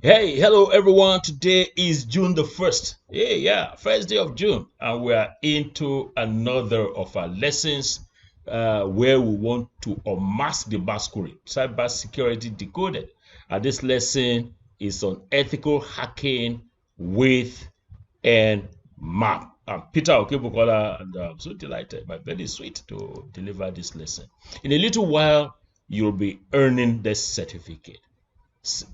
Hey, hello everyone. Today is June the 1st. Hey, yeah, first day of June. And we are into another of our lessons where we want to unmask the masquerade, cyber security decoded. And this lesson is on ethical hacking with Nmap. I'm Peter Okebukola, and I'm so delighted, my very sweet, to deliver this lesson. In a little while, you'll be earning this certificate,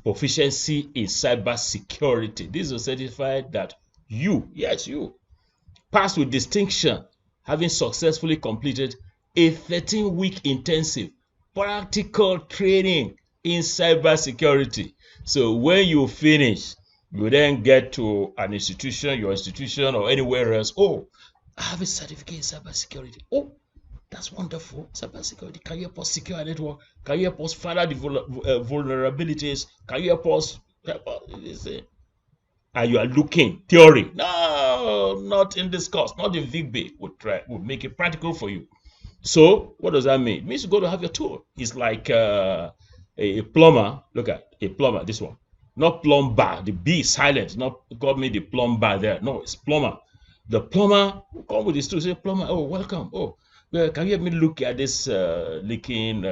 proficiency in cyber security. This will certify that you, yes, you, passed with distinction, having successfully completed a 13-week intensive practical training in cyber security. So when you finish, you then get to an institution, your institution, or anywhere else. Oh, I have a certificate in cyber security. Oh, that's wonderful. Cybersecurity. Can you help us secure our network? Can you help us find out the vulnerabilities? Can you help us? And you are looking theory. No, not in this course, not in VB. We'll make it practical for you. So what does that mean? It means you got to have your tool. It's like a plumber. Look at a plumber. This one, not plumber. The B is silent. Not got me the plumber there. No, it's plumber. The plumber will come with his tool. Say, plumber, oh, welcome. Oh, can you help me look at this leaking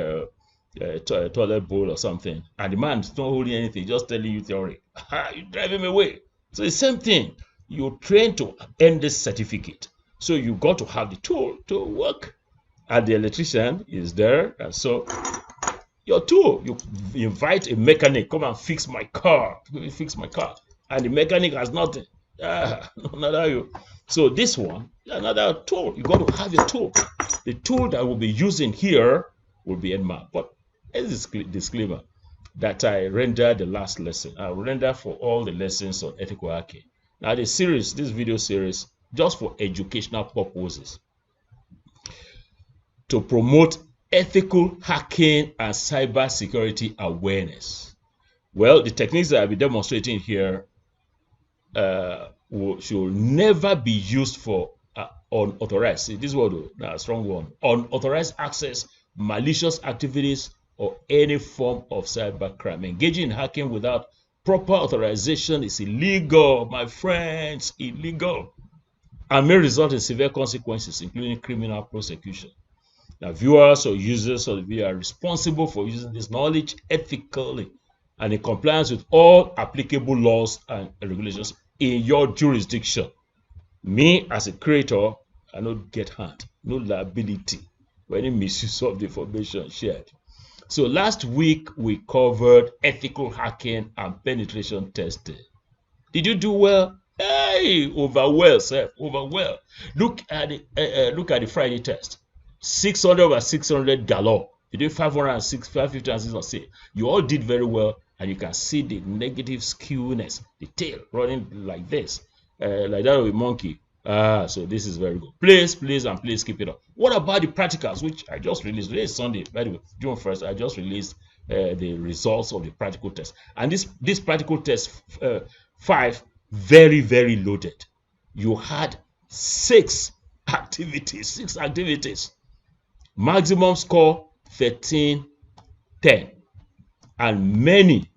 toilet bowl or something? And the man's not holding anything, just telling you theory. You're driving me away. So the same thing. You train to earn this certificate. So you got to have the tool to work. And the electrician is there. And so your tool, you invite a mechanic, come and fix my car. Fix my car. And the mechanic has nothing. Not you. So this one, another tool. You got to have a tool. The tool that we'll be using here will be Nmap. But as a disclaimer that I render the last lesson, I will render for all the lessons on ethical hacking. Now the series, this video series, just for educational purposes, to promote ethical hacking and cyber security awareness. Well, the techniques that I'll be demonstrating here should never be used for unauthorized. See, this word, a strong one. Unauthorized access, malicious activities, or any form of cyber crime. Engaging in hacking without proper authorization is illegal, my friends, illegal, and may result in severe consequences, including criminal prosecution. Now, viewers or users of the video are responsible for using this knowledge ethically and in compliance with all applicable laws and regulations in your jurisdiction. Me, as a creator, I don't get hurt, no liability for any misuse of the information shared. So last week, we covered ethical hacking and penetration testing. Did you do well? Hey, over well, sir, over well. Look at the Friday test. 600 over 600 galore. You did 506, 550, and 606. You all did very well, and you can see the negative skewness, the tail running like this, like that of a monkey. So this is very good. Please, and please keep it up. What about the practicals, which I just released? Today is Sunday, by the way, June 1st. I just released the results of the practical test. And this practical test 5, very, very loaded. You had 6 activities. Maximum score 1310, and many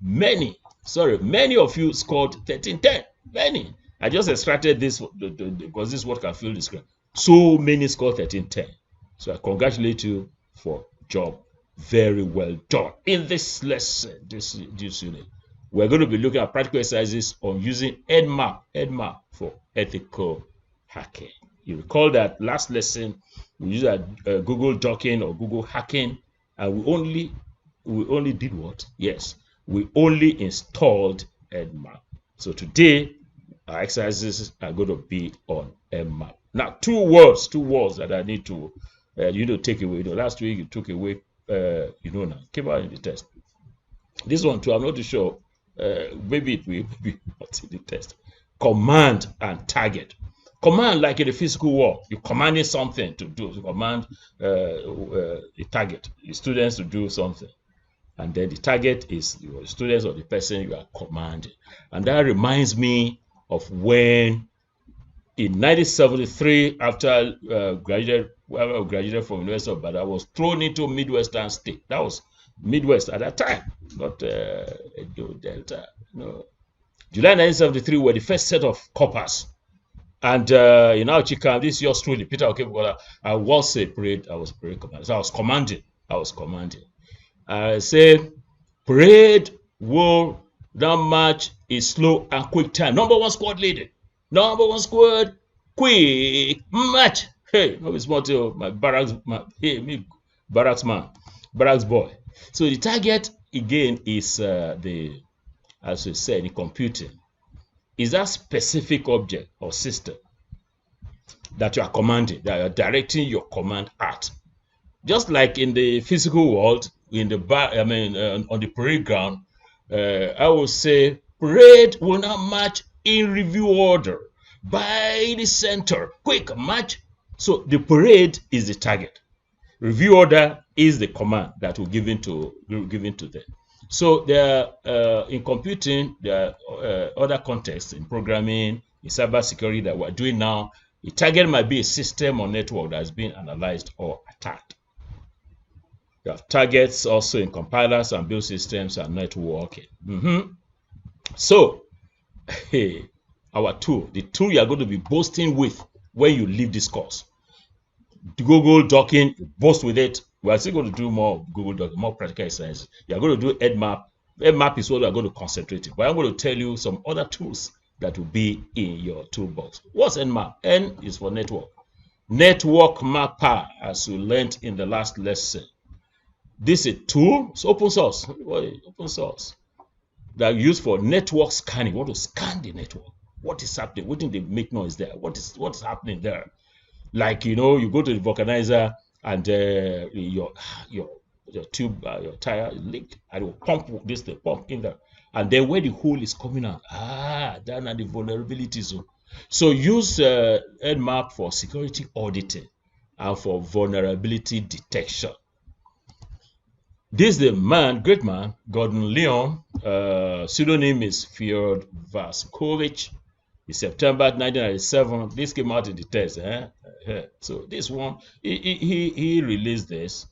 of you scored 1310. Many. I just extracted this because this is what can fill the screen. So many scored 1310. So I congratulate you for job very well done. In this lesson, this unit, we're going to be looking at practical exercises on using Nmap for ethical hacking. You recall that last lesson we used Google docking or Google hacking, and we only did what? Yes, we only installed Nmap. So today our exercises are going to be on Nmap. Now, two words that I need to take away. Last week you took away now came out in the test. This one too, I'm not too sure. Maybe it will be not in the test. Command and target. Command, like in the physical world, you're commanding something to do. You command a target, the students to do something. And then the target is your students or the person you are commanding. And that reminds me of when in 1973, after graduated from University of Ibadan, I was thrown into Midwestern State. That was Midwest at that time, not Edo Delta. No. July 1973 were the first set of coppers. And in Chikam, this is yours truly, Peter Okebukola. I was a parade commander. So I was commanding. I said, parade will not march is slow and quick time. Number one squad leader. Number one squad, quick march. Hey, no be small thing, my barracks, me barracks man, barracks boy. So the target again is as we said in computing, is that specific object or system that you are commanding, that you are directing your command at. Just like in the physical world, in the on the parade ground, I would say parade will not march in review order by the center. Quick march. So the parade is the target. Review order is the command that will given to them. So there in computing, there are other contexts in programming, in cybersecurity that we're doing now. The target might be a system or network that has been analyzed or attacked. You have targets also in compilers and build systems and networking. So, hey, our tool, the tool you are going to be boasting with when you leave this course. Google Docking, boast with it. We are still going to do more Google Docking, more practical exercises. You are going to do Nmap. Nmap is what we are going to concentrate on. But I'm going to tell you some other tools that will be in your toolbox. What's Nmap? N is for network. Network mapper, as we learned in the last lesson. This is a tool. It's open source. Open source. That are used for network scanning. You want to scan the network. What is happening? What did they make noise there? What's happening there? Like, you go to the vulcanizer and your tube, your tire leak, and it will pump this, the pump in there. And then where the hole is coming out, down at the vulnerability zone. So use Nmap for security auditing and for vulnerability detection. This is the man, great man, Gordon Leon. Pseudonym is Fyodor Vaskovich. In September 1997, this came out in the test. So this one, he released this,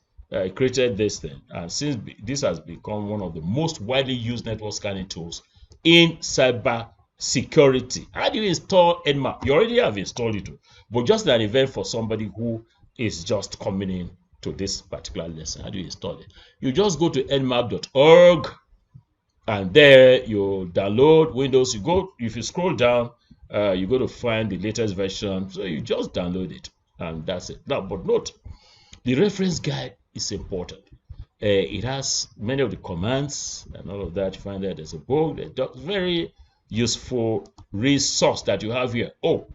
created this thing, and since this has become one of the most widely used network scanning tools in cyber security. How do you install Nmap? You already have installed it, but just an event for somebody who is just coming in to this particular lesson. How do you install it? You just go to nmap.org, and there you download Windows. If you scroll down, you go to find the latest version. So you just download it, and that's it. Now, but note, the reference guide is important. It has many of the commands and all of that. You find that there's a book, very useful resource that you have here. Oh,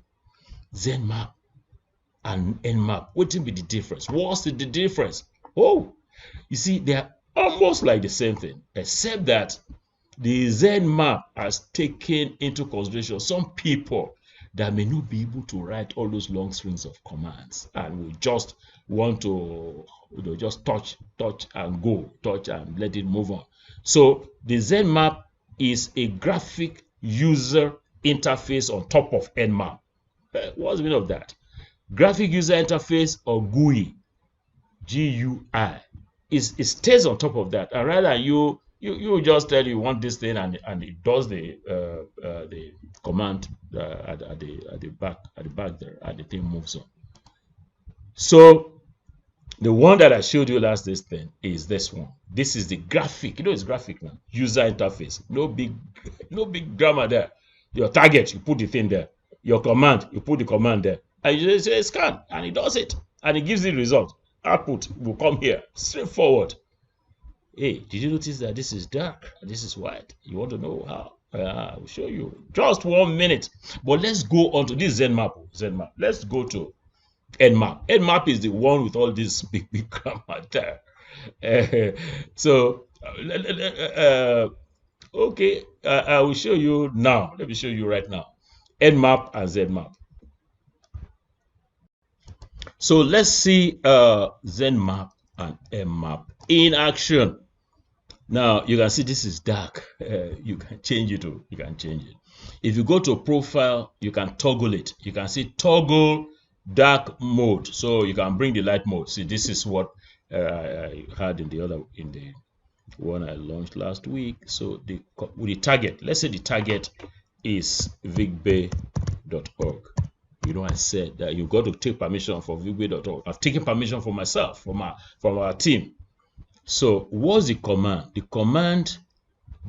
Nmap and Nmap. What will be the difference? What's the difference? Oh, you see, they're almost like the same thing, except that the Nmap has taken into consideration some people that may not be able to write all those long strings of commands and will just want to just touch and go, touch and let it move on. So the Nmap is a graphic user interface on top of Nmap. What's the meaning of that? Graphic user interface, or GUI, GUI, it stays on top of that, and rather you just tell you want this thing, and it does the command at the back there, and the thing moves on. So the one that I showed you last, this thing is this one. This is the graphic. It's graphic now. User interface. No big grammar there. Your target, you put the thing there. Your command, you put the command there. And you just say scan, and it does it, and it gives the result. Output will come here, straightforward. Hey, did you notice that this is dark and this is white? You want to know how? I will show you. Just 1 minute. But let's go on to this Nmap. Let's go to Nmap. Nmap is the one with all this big grammar there. Okay, I will show you now. Let me show you right now. Nmap and Nmap. So let's see Nmap and Nmap in action. Now you can see this is dark. You can change it. If you go to profile, you can toggle it. You can see toggle dark mode. So you can bring the light mode. See, this is what I had in the one I launched last week. So with the target, let's say the target is vigbay.org. You know, I said that you got to take permission for vigbay.org. I've taken permission for myself, from our team. So what's the command? The command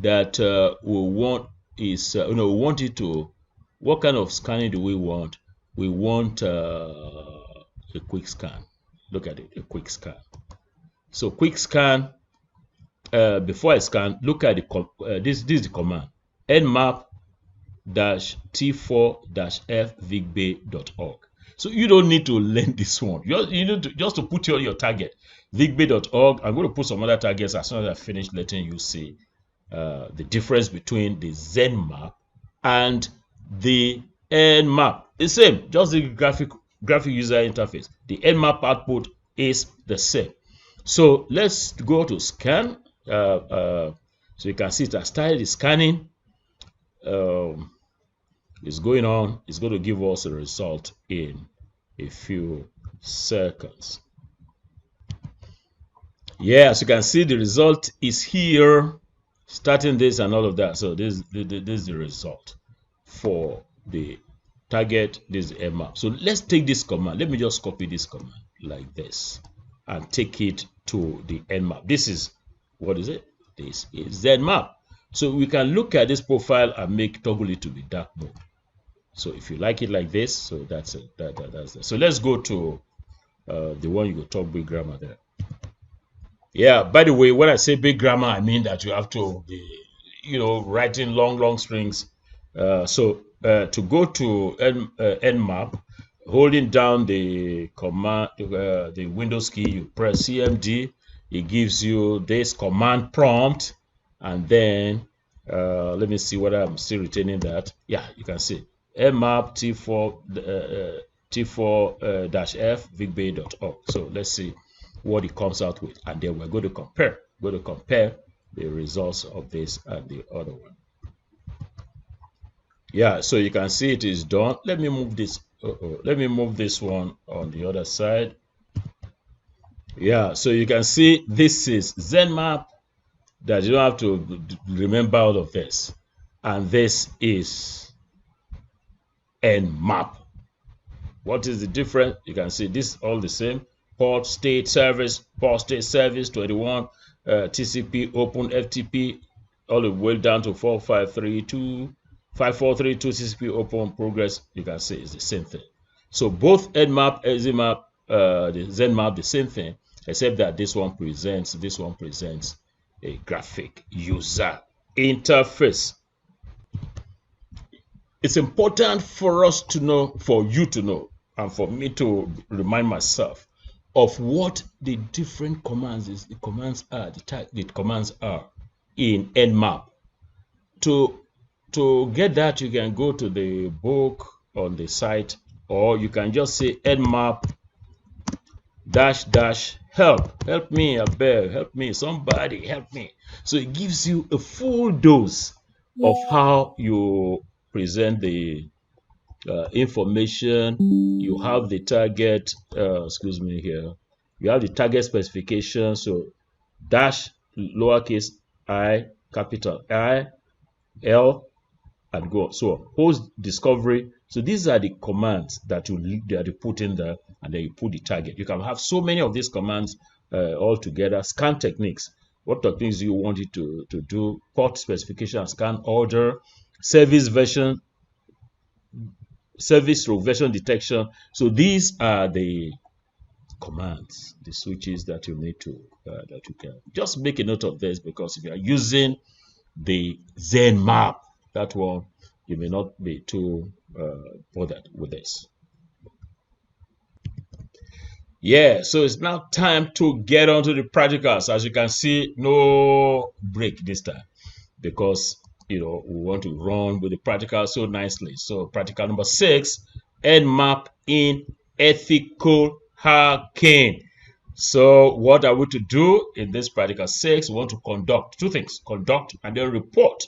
that we want is, we want it to, what kind of scanning do we want? We want a quick scan. Look at it, a quick scan. So quick scan, before I scan, look at this is the command, nmap -t4-f vigbay.org. So you don't need to learn this one. You need to just to put your target, vigbay.org. I'm going to put some other targets as soon as I finish letting you see the difference between the Nmap and the Nmap. The same, just the graphic user interface. The Nmap output is the same. So let's go to scan. So you can see it has started the scanning. It's going on. It's going to give us a result in a few seconds. Yeah, as you can see, the result is here, starting this and all of that. So this is the result for the target. This is Nmap. So let's take this command. Let me just copy this command like this and take it to the Nmap. This is, what is it? This is Nmap. So we can look at this profile and toggle it to be dark mode. So if you like it like this, so that's it. That's it. So let's go to the one you go talk big grammar there. Yeah, by the way, when I say big grammar, I mean that you have to be, writing long strings. So to go to Nmap, holding down the command, the Windows key, you press CMD. It gives you this command prompt, and then let me see whether I'm still retaining that. Yeah, you can see nmap t4-f vigbay.org. So let's see what it comes out with, and then we're going to compare. The results of this and the other one. Yeah, so you can see it is done. Let me move this. Let me move this one on the other side. Yeah, so you can see this is Nmap, that you don't have to remember all of this, and this is Nmap. What is the difference? You can see this all the same. Port state service 21, TCP open FTP all the way down to 5432 TCP open progress. You can see it's the same thing. So both Nmap and Nmap, the Nmap, the same thing, except that this one presents a graphic user interface. It's important for us to know, for you to know, and for me to remind myself of what the different commands are in Nmap. To get that, you can go to the book on the site, or you can just say Nmap -help me, I beg, help me, somebody help me. So it gives you a full dose of how you present the information. You have the target, excuse me here, you have the target specification. So dash, lowercase I, capital I, L, and go on. So host discovery. So these are the commands that you put in there, and then you put the target. You can have so many of these commands all together. Scan techniques. What techniques do you want it to do? Port specification, scan order, service version detection. So these are the commands, the switches that you need to that you can just make a note of this, because if you are using the Nmap, that one, you may not be too bothered with this. Yeah, so it's now time to get on to the practicals. As you can see, no break this time, because we want to run with the practical so nicely. So practical number 6, Nmap in ethical hacking. So what are we to do in this practical 6? We want to conduct two things: conduct and then report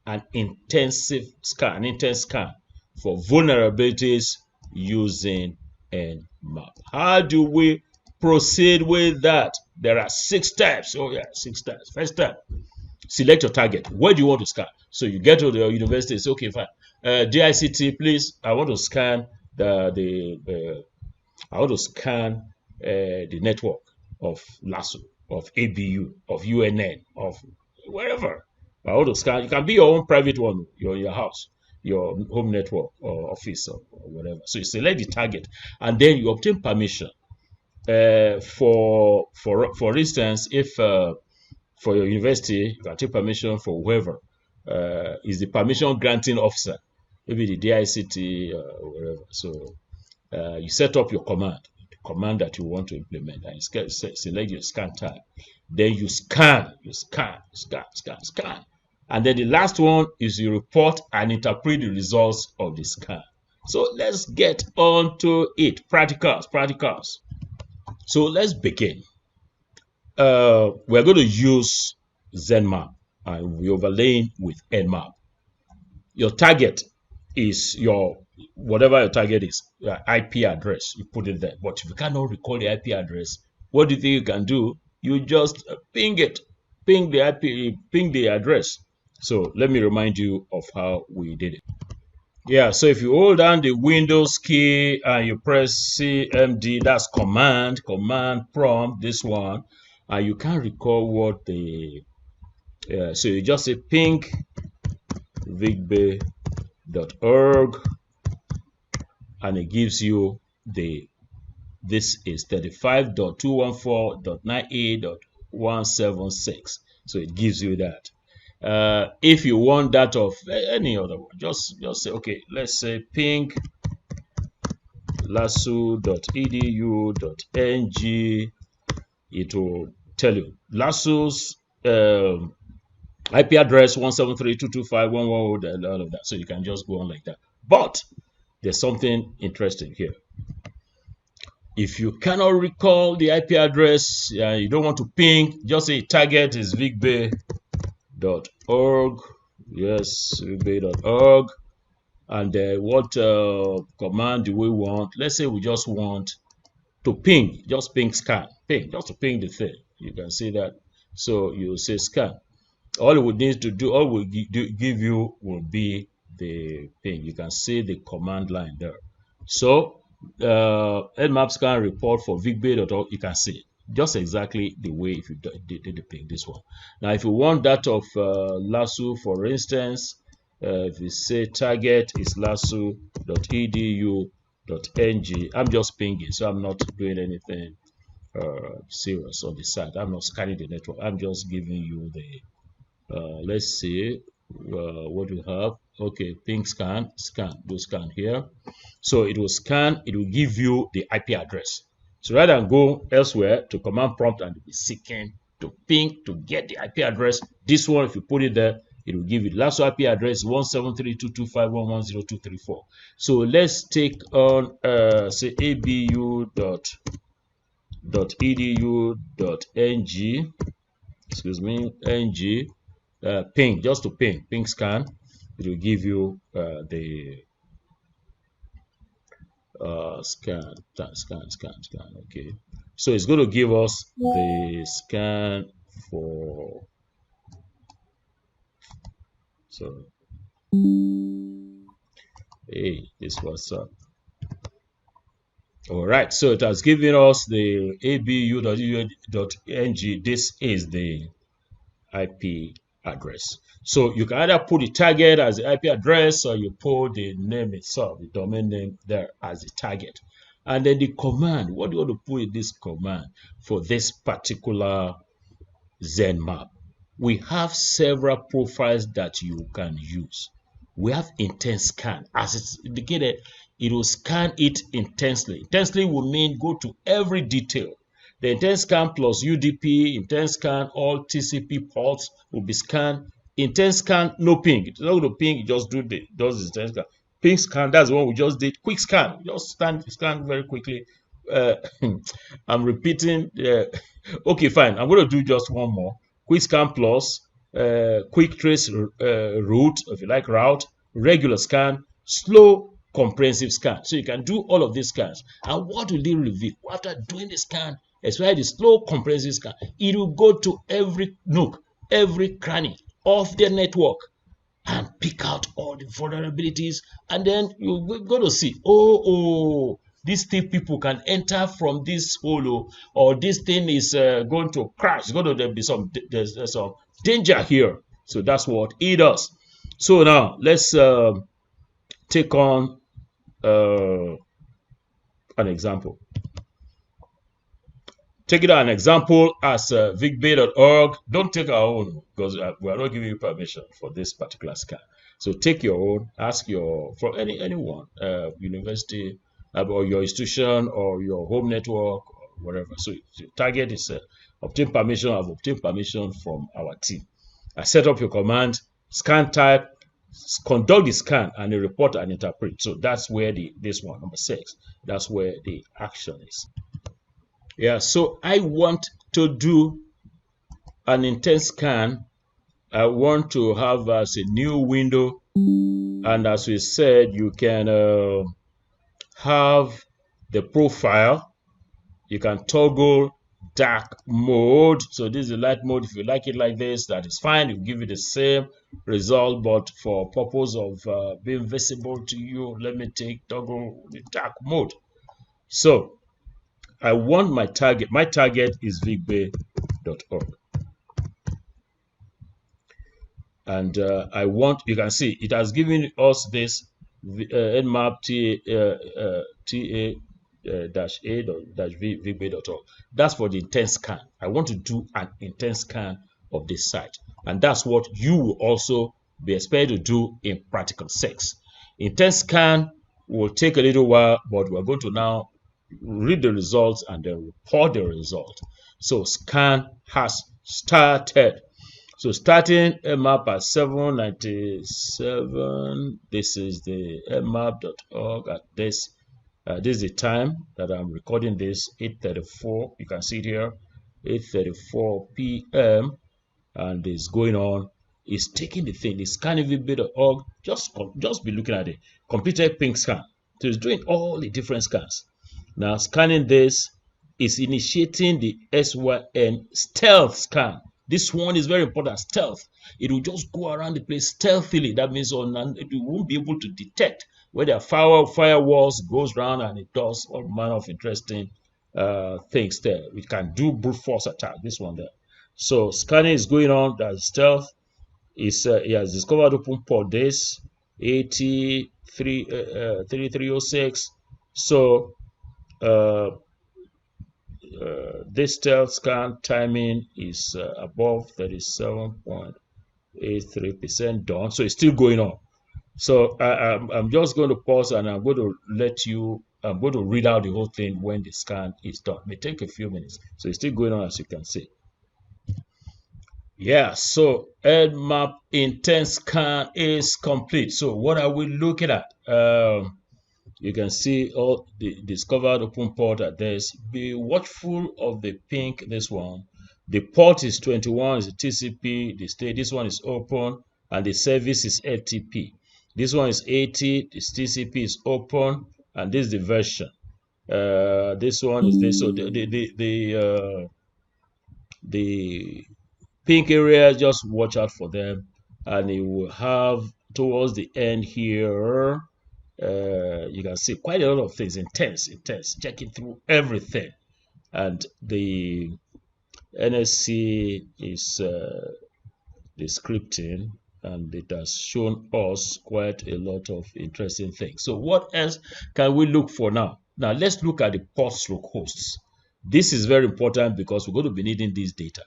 an intense scan for vulnerabilities using Nmap. How do we proceed with that. There are 6 steps. Oh yeah, 6 steps. First step, select your target. Where do you want to scan? So you get to the university. Say, okay, fine. DICT, please. I want to scan the network of LASSO, of ABU, of UNN, of wherever. I want to scan. It can be your own private one, your house, your home network or office or whatever. So you select the target, and then you obtain permission. For instance, if for your university, you can take permission for whoever is the permission granting officer, maybe the DICT or whatever. So you set up your command, the command that you want to implement, and you select your scan type. Then you scan, scan. And then the last one is you report and interpret the results of the scan. So let's get on to it. Practicals. So let's begin. We're going to use Nmap and we overlay with Nmap. Your target is whatever your target is, your IP address. You put it there. But if you cannot recall the IP address, what do you think you can do? You just ping it, ping the address. So let me remind you of how we did it. Yeah, so if you hold down the Windows key and you press CMD, that's command prompt, this one, and you can't recall what so you just say ping vigbe.org, and it gives you this is 35.214.98.176. So it gives you that. If you want that of any other one, just say, okay, let's say ping lasso.edu.ng. It will tell you Lasso's IP address 173.225.110 and all of that. So you can just go on like that. But there's something interesting here. If you cannot recall the IP address, you don't want to ping, just say target is vigbe.org. Yes, vigbe.org. And what command do we want? Let's say we just want to ping, just ping scan, just to ping the thing. You can see that. So you say scan. All it would need to do, all we give you will be the ping. You can see the command line there. So Nmap scan report for vigbe.org, you can see it just exactly the way if you did the ping, this one. Now if you want that of Lasso, for instance, if you say target is lasso.edu.ng, I'm just pinging, so I'm not doing anything serious on the side. I'm not scanning the network. I'm just giving you the let's see what we have. Okay, ping scan, do scan here. So it will scan, it will give you the IP address. So rather than go elsewhere to command prompt and be seeking to ping to get the IP address, this one, if you put it there, it will give you the last IP address 173.225.110.234. So let's take on say abu.edu.ng, excuse me, ng, ping, just to ping scan. It will give you the scan. Okay, so it's going to give us the scan for, so hey, this was up. All right, so it has given us the abu.edu.ng. This is the IP address. So you can either put the target as the IP address, or you put the name itself, the domain name there as the target. And then the command, what do you want to put in this command for this particular Nmap? We have several profiles that you can use. We have intense scan. As it's indicated, it will scan it intensely. Intensely will mean go to every detail. The intense scan plus UDP, intense scan, all TCP ports will be scanned. Intense scan, no ping. It's not going to ping, it just does the intense scan. Ping scan, that's the one we just did. Quick scan, just scan very quickly. I'm repeating. Okay, fine. I'm going to do just one more. Quick scan plus, quick trace route, if you like route, regular scan, slow comprehensive scan. So you can do all of these scans. And what will they reveal? After doing the scan, especially the slow comprehensive scan. It will go to every nook, every cranny of the network and pick out all the vulnerabilities, and then you're going to see, these thief people can enter from this hole, or this thing is going to crash. There's going to be there's some danger here. So that's what it does. So now let's take on an example. Take it as an example as vicbay.org. Don't take our own, because we are not giving you permission for this particular scan. So take your own, ask for anyone, university, or your institution, or your home network, or whatever. So the target is obtain permission. I've obtained permission from our team. I set up your command, scan type, conduct the scan, and report and interpret. So that's where this one, number 6, that's where the action is. Yeah, so I want to do an intense scan. I want to have as a new window, and as we said, you can have the profile. You can toggle dark mode. So this is the light mode. If you like it like this, that is fine. It will give you the same result, but for purpose of being visible to you, let me toggle the dark mode. So I want my target. My target is vicbay.org. And I want, you can see, it has given us this Nmap TA-A-vicbay.org. That's for the intense scan. I want to do an intense scan of this site. And that's what you will also be expected to do in practical 6. Intense scan will take a little while, but we're going to now read the results and then report the result. So scan has started. So starting Nmap at 7:97. This is the nmap.org at this. This is the time that I'm recording this, 8:34. You can see it here, 8:34 p.m. and it's going on. It's taking the thing. It's scanning vicbay.org. Just be looking at it. Completed pink scan. So it's doing all the different scans. Now scanning this is initiating the SYN stealth scan. This one is very important, stealth. It will just go around the place stealthily. That means it won't be able to detect where there are firewalls, goes around and it does all manner of interesting things there. We can do brute force attack, this one there. So scanning is going on. That's stealth. It has discovered open port this 3306. So this stealth scan timing is above 37.83% done. So it's still going on. So I'm just going to pause and I'm going to read out the whole thing when the scan is done. It may take a few minutes. So it's still going on, as you can see. Yeah, so Nmap intense scan is complete. So what are we looking at? You can see all the discovered open port address. Be watchful of the pink, this one. The port is 21, is a TCP. The state, this one is open, and the service is FTP. This one is 80, this TCP is open, and this is the version. This one is this. So the pink area, just watch out for them, and it will have towards the end here. You can see quite a lot of things, intense, checking through everything. And the NSC is the scripting, and it has shown us quite a lot of interesting things. So what else can we look for now? Now let's look at the port/hosts. This is very important because we're going to be needing this data.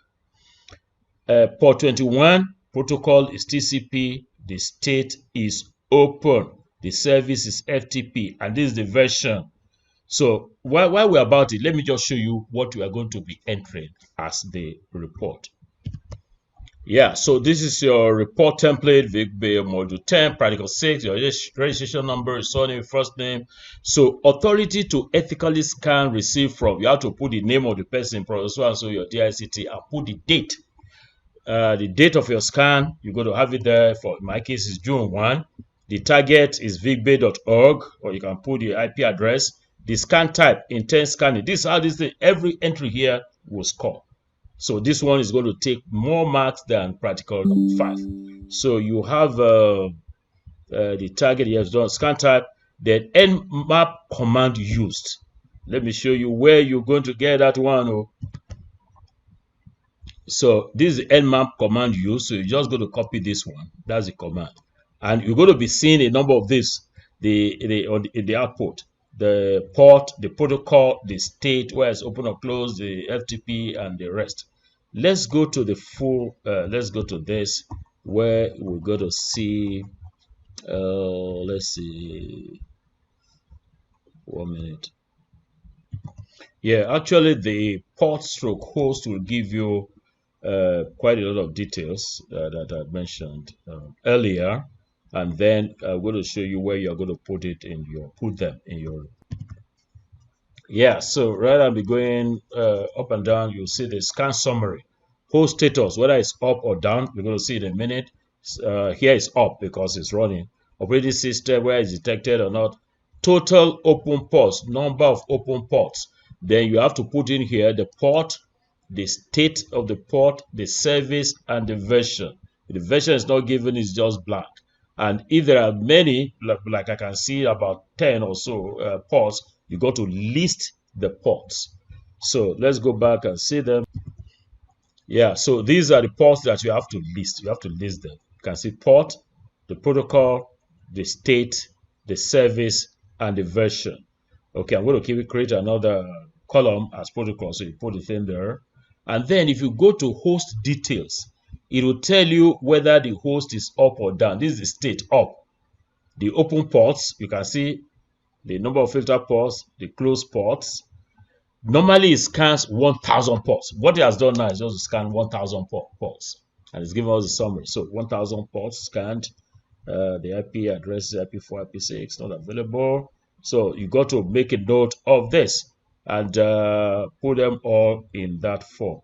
Port 21 protocol is TCP, the state is open, the service is FTP, and this is the version. So while we're about it, let me just show you what we are going to be entering as the report. Yeah, so this is your report template, vicbay module 10, practical 6, your registration number, surname, first name. So authority to ethically scan received from, you have to put the name of the person, so your DICT, and put the date. The date of your scan, you're going to have it there. For in my case, is June 1. The target is vicbay.org, or you can put the IP address. The scan type, intent scanning. This is how this thing, every entry here will score. So this one is going to take more marks than practical 5. So you have the target you have done, scan type, then Nmap command used. Let me show you where you're going to get that one. Oh. So this is the Nmap command used. So you're just going to copy this one. That's the command. And you're going to be seeing a number of this, the output, the port, the protocol, the state, where it's open or closed, the FTP, and the rest. Let's go to the full, let's go to this, where we're going to see, let's see, 1 minute. Yeah, actually the port stroke host will give you quite a lot of details that I mentioned earlier, and then I'm going to show you where you're going to put it in your, put them in your. Yeah, so rather than be going up and down, you'll see the scan summary, host status, whether it's up or down. We're going to see it in a minute. Here it's up because it's running. Operating system, where it's detected or not. Total open ports, number of open ports. Then you have to put in here the port, the state of the port, the service, and the version. The version is not given, it's just blank. And if there are many, like I can see about 10 or so ports, you got to list the ports. So let's go back and see them. Yeah, so these are the ports that you have to list. You have to list them. You can see port, the protocol, the state, the service, and the version. Okay, I'm going to create another column as protocol, so you put it in there. And then if you go to host details, it will tell you whether the host is up or down. This is the state, up. The open ports, you can see the number of filter ports, the closed ports. Normally it scans 1,000 ports. What it has done now is just to scan 1,000 ports, and it's giving us a summary. So 1,000 ports scanned. The IP address is IP4, IP6, not available. So you got to make a note of this and put them all in that form.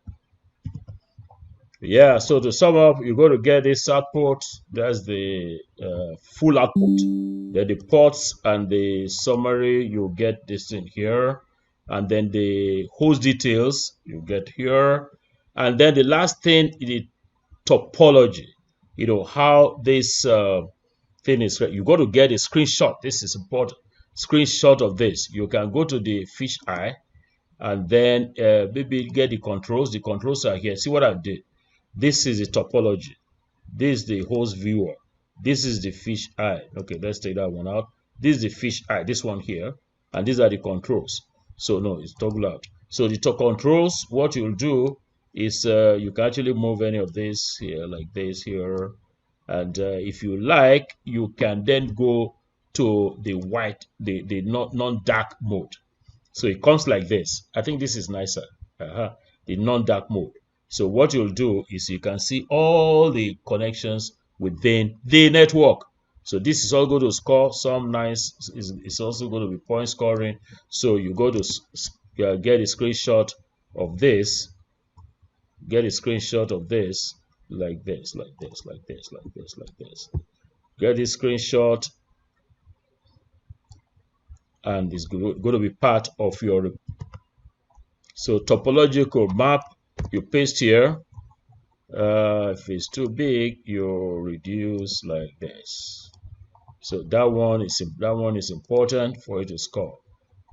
Yeah, so to sum up, you're going to get this output. That's the full output. Then the ports and the summary, you get this in here. And then the host details, you get here. And then the last thing is the topology. You know, how this thing is. You got to get a screenshot. This is important. Screenshot of this. You can go to the fish eye and then maybe get the controls. The controls are here. See what I did. This is the topology. This is the host viewer. This is the fish eye. Okay, let's take that one out. This is the fish eye. This one here. And these are the controls. So no, it's toggle out. So the controls, what you'll do is you can actually move any of this here, like this here. And if you like, you can then go to the white, the non-dark mode. So it comes like this. I think this is nicer. The non-dark mode. So what you'll do is you can see all the connections within the network. So this is all going to score some nice. It's also going to be point scoring. So you go to get a screenshot of this. Get a screenshot of this like this, like this, like this, like this, like this. Get a screenshot, and it's going to be part of your. So topological map, you paste here. If it's too big, you reduce like this. So that one is important for you to score.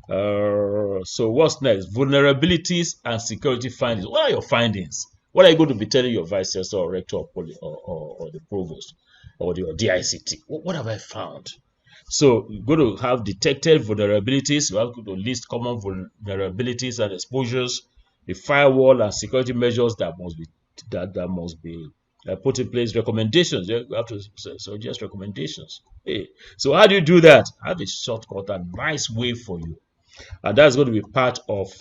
So what's next? Vulnerabilities and security findings. What are your findings? What are you going to be telling your vice chancellor or rector or the provost or your DICT? What have I found? So you're going to have detected vulnerabilities. You have to list common vulnerabilities and exposures, the firewall and security measures that must be put in place. Recommendations. You have to suggest recommendations. Hey, so how do you do that? I have a shortcut, a nice way for you, and that's going to be part of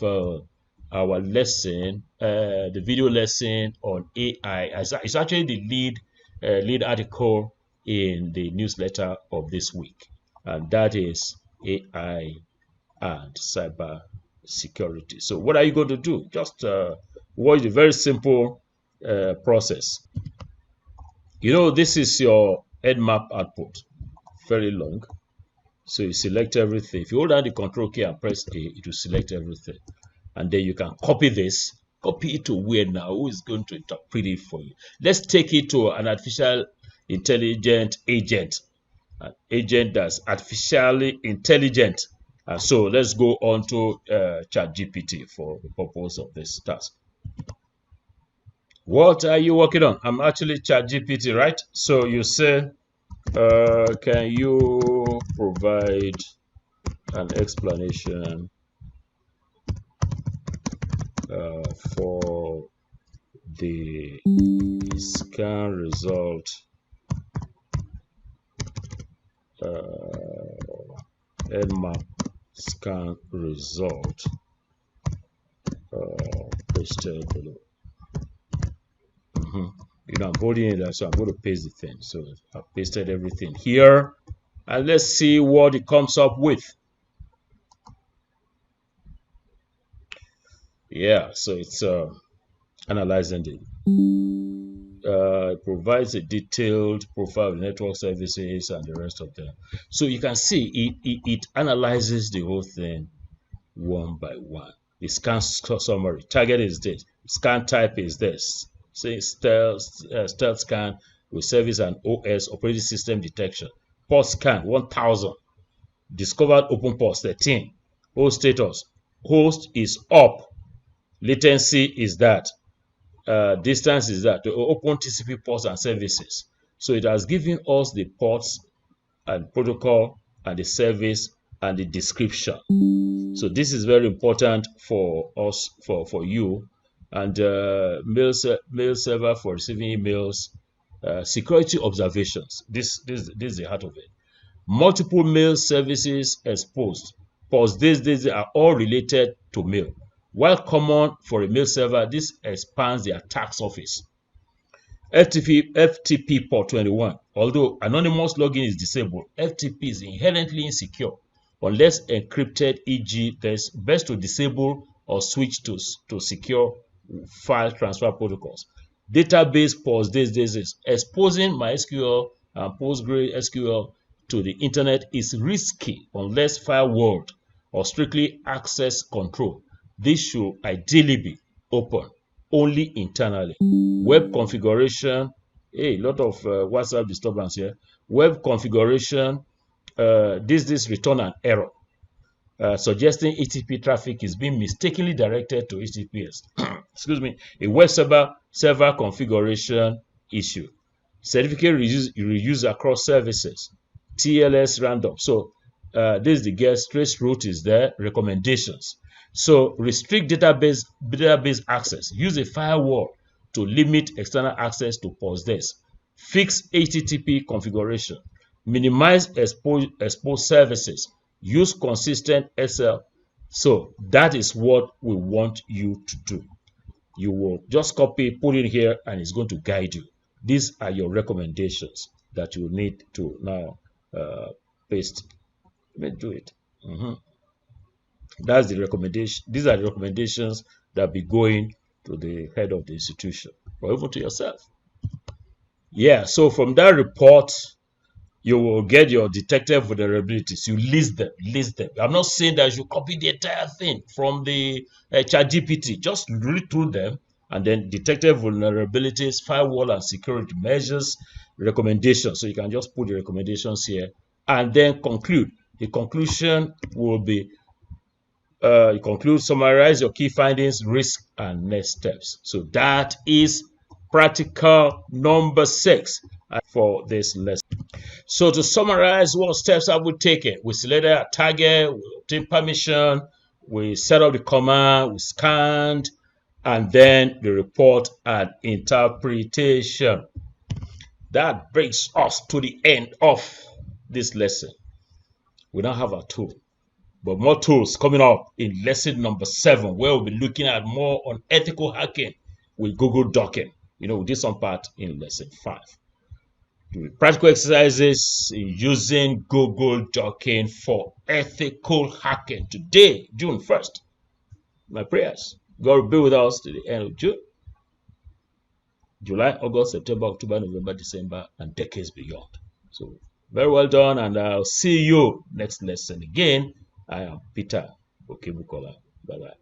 our lesson, the video lesson on AI. It's actually the lead article in the newsletter of this week, and that is AI and cyber security. So what are you going to do? Just watch the very simple process. You know, this is your Nmap output, very long. So you select everything. If you hold down the control key and press A, it will select everything. And then you can copy this, copy it to where now, who is going to interpret it for you. Let's take it to an artificial intelligent agent, an agent that's artificially intelligent. And so let's go on to ChatGPT for the purpose of this task. What are you working on? I'm actually ChatGPT, right? So you say, can you provide an explanation for the scan result Nmap scan result pasted below. You know, I'm holding it, so I'm going to paste the thing. So I've pasted everything here, and let's see what it comes up with. Yeah, so it's analyzing it. It provides a detailed profile of network services and the rest of them. So you can see it analyzes the whole thing one by one. The scan summary, target is this, scan type is this. Say stealth scan with service and OS operating system detection. Port scan 1000. Discovered open ports 13. Host status. Host is up. Latency is that. Distance is that. The open TCP ports and services. So it has given us the ports and protocol and the service and the description. So this is very important for us, for you. And mail server for receiving emails, security observations. This is the heart of it. Multiple mail services exposed. Pause these are all related to mail. While common for a mail server, this expands the attack surface. FTP port 21. Although anonymous login is disabled, FTP is inherently insecure unless encrypted, e.g., it's best to disable or switch to secure file transfer protocols. Database pause this exposing MySQL and PostgreSQL to the internet is risky unless firewalled or strictly access control. This should ideally be open only internally. Web configuration, a lot of WhatsApp disturbance here. Web configuration, this return an error, suggesting HTTP traffic is being mistakenly directed to HTTPS. Excuse me. A web server configuration issue. Certificate reuse across services. TLS random. So this is the guest trace route is there. Recommendations. So restrict database access. Use a firewall to limit external access to PostDes. Fix HTTP configuration. Minimize exposed services. Use consistent SL. So that is what we want you to do. You will just copy, put it here, and it's going to guide you. These are your recommendations that you need to now paste. Let me do it. That's the recommendation. These are the recommendations that be going to the head of the institution or even to yourself. Yeah, so from that report, you will get your detected vulnerabilities. You list them. I'm not saying that you copy the entire thing from the ChatGPT. Just read through them and then detected vulnerabilities, firewall and security measures, recommendations. So you can just put the recommendations here and then conclude. The conclusion will be summarize your key findings, risk, and next steps. So that is practical number 6 for this lesson. So to summarize, what steps have we taken? We selected a target, we obtained permission, we set up the command, we scanned, and then the report and interpretation. That brings us to the end of this lesson. We now have our tool, but more tools coming up in lesson number 7, where we'll be looking at more on ethical hacking with Google Docking. You know, we did some part in lesson 5. Practical exercises using Google Docking for ethical hacking. Today, June 1st. My prayers. God will be with us to the end of June, July, August, September, October, November, December, and decades beyond. So Very well done, and I'll see you next lesson again. I am Peter Okebukola. Bye bye.